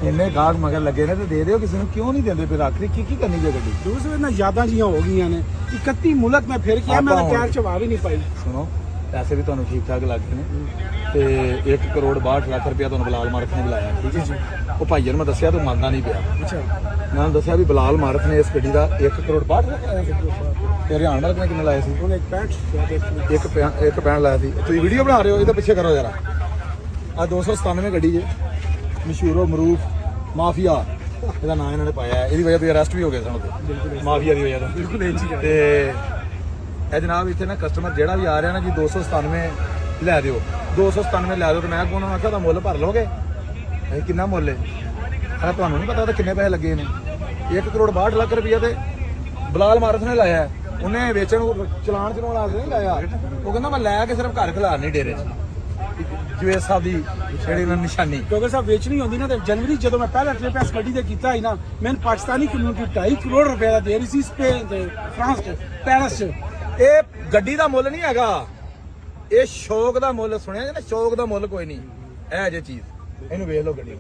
ਇੰਨੇ ਗਾਹਕ ਮਗਰ ਲੱਗੇ ਨੇ ਤੇ ਦੇ ਦਿਓ ਕਿਸੇ ਨੂੰ, ਕਿਉਂ ਨਹੀਂ ਦਿੰਦੇ? ਫਿਰ ਆਖਰੀ ਕੀ ਕਰਨੀ ਜੇ ਗੱਡੀ? ਦੂਸਰੇ ਨਾਲ ਯਾਦਾਂ ਜੀਆਂ ਹੋ ਗਈਆਂ ਨੇ। 31 ਮੁਲਕ ਮੈਂ ਫਿਰ ਕਿਹਾ, ਮੈਂ ਪਿਆਰ ਚ ਵਾਹ ਵੀ ਨਹੀਂ ਪਾਈ। ਸੁਣੋ, ਪੈਸੇ ਵੀ ਤੁਹਾਨੂੰ ਠੀਕ ਠਾਕ ਲੱਗ ਗਏ ਨੇ ਤੇ 1 ਕਰੋੜ 62 ਲੱਖ ਰੁਪਇਆ ਤੁਹਾਨੂੰ ਬਲਾਲ ਮਾਰਥ ਨੇ ਬੁਲਾਇਆ, ਠੀਕ ਹੈ ਜੀ। ਉਹ ਭਾਈਆਂ ਨੂੰ ਮੈਂ ਦੱਸਿਆ ਤੂੰ ਮੰਨਦਾ ਨਹੀਂ ਪਿਆ। ਅੱਛਾ, ਮੈਂ ਉਹਨੂੰ ਦੱਸਿਆ ਵੀ ਬਲਾਲ ਮਾਰਥ ਨੇ ਇਸ ਗੱਡੀ ਦਾ 1 ਕਰੋੜ 62 ਲੱਖ ਲਾਇਆ ਸੀ ਤੇ ਹਰਿਆਣਾ ਮਾਲਕ ਨੇ ਕਿੰਨੇ ਲਾਇਆ ਸੀ? ਉਹਨੇ 65 ਇੱਕ 65 ਲਾਇਆ ਸੀ। ਤੁਸੀਂ ਵੀਡੀਓ ਬਣਾ ਰਹੇ ਹੋ, ਇਹਦੇ ਪਿੱਛੇ ਕਰੋ ਜਰਾ। ਆ 297 ਗੱਡੀ ਜੇ, ਮਸ਼ਹੂਰ ਮਰੂਫ ਮਾਫੀਆ ਇਹਦਾ ਨਾਮ ਇਹਨਾਂ ਨੇ ਪਾਇਆ। ਇਹਦੀ ਵਜ੍ਹਾ ਤੋਂ ਅਰੈਸਟ ਵੀ ਹੋ ਗਏ ਸਨ ਉੱਥੇ, ਮਾਫੀਆ ਦੀ ਵਜ੍ਹਾ ਤੋਂ। ਬਿਲਕੁਲ ਇਹ ਚੀਜ਼ ਤੇ ਇਹ ਜਨਾਬ ਇੱਥੇ ਨਾ ਕਸਟਮਰ ਜਿਹੜਾ ਵੀ ਆ ਰਿਹਾ ਨਾ ਜੀ 297 ਲੈ ਦਿਓ, 297 ਲੈ ਦਿਓ। ਤੇ ਮੈਂ ਉਹਨਾਂ ਨੂੰ ਆਖਿਆ ਉਹਦਾ ਮੁੱਲ ਭਰ ਲਓਗੇ? ਇਹ ਕਿੰਨਾ ਮੁੱਲ ਹੈ? ਆ ਤੁਹਾਨੂੰ ਨਹੀਂ ਪਤਾ ਉਹਦੇ ਕਿੰਨੇ ਪੈਸੇ ਲੱਗੇ ਨੇ? 1 ਕਰੋੜ 62 ਲੱਖ ਰੁਪਈਆ ਤੇ ਬਲਾਲ ਮਾਰਥ ਨੇ ਲਾਇਆ। ਉਹਨੇ ਵੇਚਣ ਚਲਾਨ ਚਲਾਉਣ ਵਾਸਤੇ ਨਹੀਂ ਲਾਇਆ। ਉਹ ਕਹਿੰਦਾ ਮੈਂ ਲੈ ਕੇ ਸਿਰਫ ਘਰ ਖਿਲਾਰ ਨਹੀਂ ਡੇਰੇ 'ਚ। ਜਵੇਦ ਸਾਹਿਬ ਦੀ ਜਿਹੜੀ ਨਿਸ਼ਾਨੀ ਕਿਉਂਕਿ ਸਾਹਿਬ ਵੇਚਣੀ ਹੁੰਦੀ ਨਾ ਤੇ ਜਨਵਰੀ ਜਦੋਂ ਮੈਂ ਪਹਿਲਾ ਟ੍ਰਿਪ ਇਸ ਗੱਡੀ ਤੇ ਕੀਤਾ ਸੀ ਨਾ, ਮੈਨੂੰ ਪਾਕਿਸਤਾਨੀ ਕਮਿਊਨਿਟੀ 2.5 ਕਰੋੜ ਰੁਪਏ ਦਾ ਦੇ ਰਹੀ ਸੀ ਸਪੇਨ ਤੇ ਫਰਾਂਸ ਚ, ਪੈਰਿਸ ਚ। ਇਹ ਗੱਡੀ ਦਾ ਮੁੱਲ ਨਹੀਂ ਹੈਗਾ, ਇਹ ਸ਼ੌਕ ਦਾ ਮੁੱਲ। ਸੁਣਿਆ ਜੇ ਨਾ, ਸ਼ੌਕ ਦਾ ਮੁੱਲ ਕੋਈ ਨਹੀਂ। ਇਹ ਜੇ ਚੀਜ਼, ਇਹਨੂੰ ਵੇਖ ਲਓ ਗੱਡੀ।